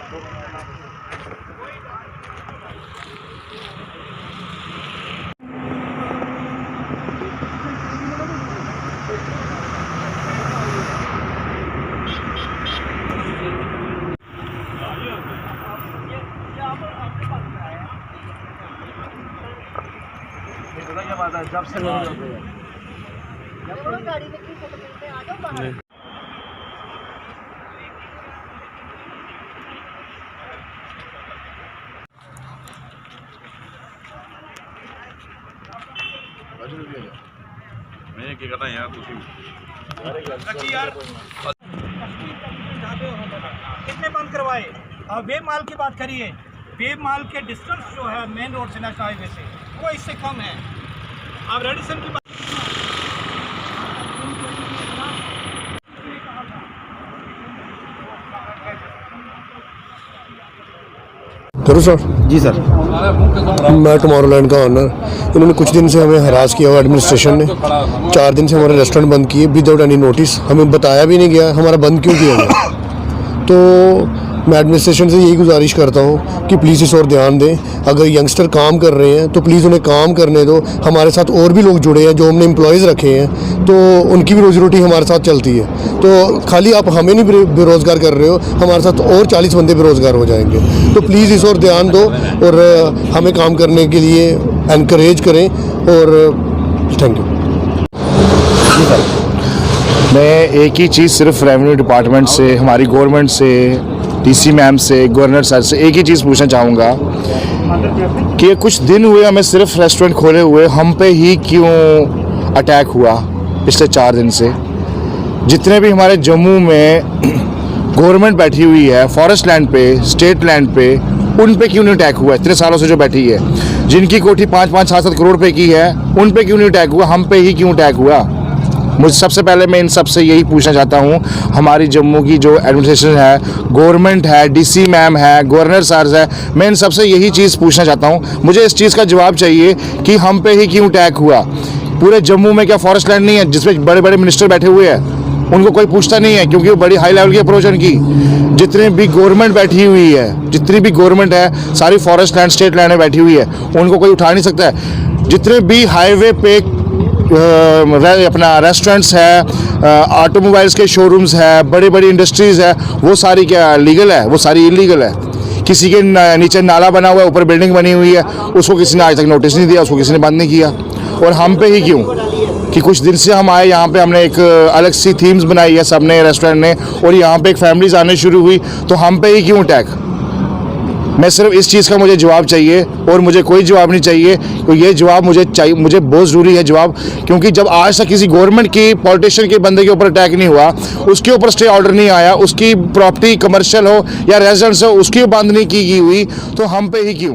जब से गाड़ी में की फोटो मिलते आ जाओ बाहर। मैंने क्या करना यार कितने बंद करवाए? और वे माल की बात करिए, वे माल के डिस्टेंस जो है मेन रोड से नेशनल हाईवे से वो इससे कम है। अब रेडिसन की बात करो सर। जी सर। मैं टुमारोलैंड का ऑनर। इन्होंने कुछ दिन से हमें हरास किया हुआ एडमिनिस्ट्रेशन ने। 4 दिन से हमारे रेस्टोरेंट बंद किए विदाउट एनी नोटिस। हमें बताया भी नहीं गया हमारा बंद क्यों किया गया। तो मैं एडमिनिस्ट्रेशन से यही गुजारिश करता हूँ कि प्लीज़ इस और ध्यान दें। अगर यंगस्टर काम कर रहे हैं तो प्लीज़ उन्हें काम करने दो। हमारे साथ और भी लोग जुड़े हैं जो हमने एम्प्लॉयज़ रखे हैं, तो उनकी भी रोजी रोटी हमारे साथ चलती है। तो खाली आप हमें नहीं बेरोज़गार कर रहे हो, हमारे साथ और 40 बंदे बेरोज़गार हो जाएंगे। तो प्लीज़ इस और ध्यान दो और हमें काम करने के लिए एनकरेज करें। और थैंक यू। मैं एक ही चीज़ सिर्फ रेवेन्यू डिपार्टमेंट से, हमारी गवर्नमेंट से, डीसी मैम से, गवर्नर सर से एक ही चीज़ पूछना चाहूँगा कि कुछ दिन हुए हमें सिर्फ रेस्टोरेंट खोले हुए, हम पे ही क्यों अटैक हुआ पिछले 4 दिन से। जितने भी हमारे जम्मू में गवर्नमेंट बैठी हुई है फॉरेस्ट लैंड पे, स्टेट लैंड पे, उन पे क्यों नहीं अटैक हुआ? इतने सालों से जो बैठी है, जिनकी कोठी 5-5, 7-7 करोड़ रुपए की है, उन पे क्यों नहीं अटैक हुआ? हम पे ही क्यों अटैक हुआ? मुझे सबसे पहले मैं इन सब से यही पूछना चाहता हूँ, हमारी जम्मू की जो एडमिनिस्ट्रेशन है, गवर्नमेंट है, डीसी मैम है, गवर्नर सर है, मैं इन सब से यही चीज़ पूछना चाहता हूँ। मुझे इस चीज़ का जवाब चाहिए कि हम पे ही क्यों अटैक हुआ। पूरे जम्मू में क्या फॉरेस्ट लैंड नहीं है जिसमें बड़े बड़े मिनिस्टर बैठे हुए हैं? उनको कोई पूछता नहीं है क्योंकि वो बड़ी हाई लेवल की अप्रोच है उनकी। जितनी भी गवर्नमेंट बैठी हुई है, जितनी भी गवर्नमेंट है, सारी फॉरेस्ट लैंड, स्टेट लैंड में बैठी हुई है, उनको कोई उठा नहीं सकता है। जितने भी हाईवे पे अपना रेस्टोरेंट्स है, ऑटोमोबाइल्स के शोरूम्स है, बड़ी बड़ी इंडस्ट्रीज़ है, वो सारी क्या लीगल है? वो सारी इलीगल है। किसी के नीचे नाला बना हुआ है, ऊपर बिल्डिंग बनी हुई है, उसको किसी ने आज तक नोटिस नहीं दिया, उसको किसी ने बंद नहीं किया। और हम पे ही क्यों? कि कुछ दिन से हम आए यहाँ पे, हमने एक अलग सी थीम्स बनाई है सबने, रेस्टोरेंट ने, और यहाँ पे एक फैमिलीज आने शुरू हुई, तो हम पे ही क्यों अटैक? मैं सिर्फ इस चीज़ का मुझे जवाब चाहिए और मुझे कोई जवाब नहीं चाहिए। तो ये जवाब मुझे चाहिए, मुझे बहुत ज़रूरी है जवाब, क्योंकि जब आज तक किसी गवर्नमेंट की पॉलिटिशियन के बंदे के ऊपर अटैक नहीं हुआ, उसके ऊपर स्टे ऑर्डर नहीं आया, उसकी प्रॉपर्टी कमर्शियल हो या रेजिडेंस हो, उसकी बंद नहीं की हुई, तो हम पे ही क्यों?